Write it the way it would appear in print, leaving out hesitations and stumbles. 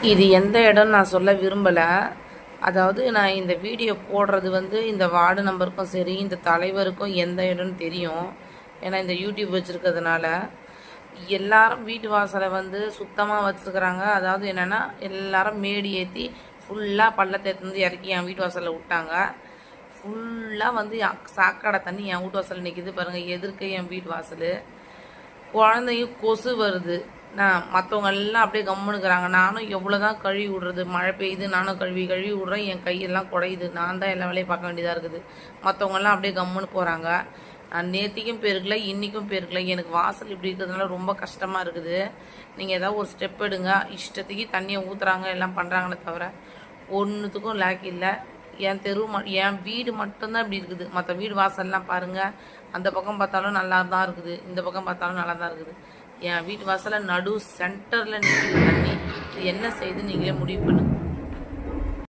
இது எந்த இடம்னு நான் சொல்ல விரும்பலை. அதாவது நான் இந்த வீடியோ போடுறது இந்த வார்டு நம்பருக்கும் சரி, இந்த தலைவருக்கும் எந்த இடம்னு தெரியும். ஏன்னா இந்த யூடியூப் வச்சுருக்கிறதுனால எல்லாரும் வீட்டு வாசலை சுத்தமாக வச்சுருக்குறாங்க. அதாவது என்னென்னா, எல்லாரும் மேடி ஏற்றி ஃபுல்லாக பள்ளத்தை இறக்கி என் வீட்டு வாசலில் விட்டாங்க. ஃபுல்லாக சாக்கடை தண்ணி என் வீட்டு வாசலில் நிற்கிது பாருங்கள். எதிர்க்க என் வீட்டு வாசல் குழந்தையும் கொசு வருது. நான் மற்றவங்க எல்லாம் அப்படியே கம்முனுக்குறாங்க. நானும் எவ்வளோ தான் கழுவி விடுறது, மழை பெய்யுது, நானும் கழுவி விடுறேன். என் கையெல்லாம் குடையுது. நான் தான் எல்லா வேலையும் பார்க்க வேண்டியதாக இருக்குது. மற்றவங்கெல்லாம் அப்படியே கம்முன்னு போகிறாங்க. நான் நேற்றுக்கும் பெருக்கல, இன்றைக்கும் பெருக்கல. எனக்கு வாசல் இப்படி இருக்கிறதுனால ரொம்ப கஷ்டமாக இருக்குது. நீங்கள் ஏதாவது ஒரு ஸ்டெப் எடுங்க. இஷ்டத்துக்கு தண்ணியை ஊற்றுறாங்க, எல்லாம் பண்ணுறாங்களே தவிர ஒன்றுத்துக்கும் லேக் இல்லை. என் என் வீடு மட்டும்தான் இப்படி இருக்குது. மற்ற வீடு வாசல்லாம் பாருங்கள். அந்த பக்கம் பார்த்தாலும் நல்லா தான் இருக்குது, இந்த பக்கம் பார்த்தாலும் நல்லா தான் இருக்குது. என் வீட்டு வாசலில் நடு சென்டரில் நிற்கிது தண்ணி. இது என்ன செய்யுது நீங்களே முடிவு பண்ணுங்க.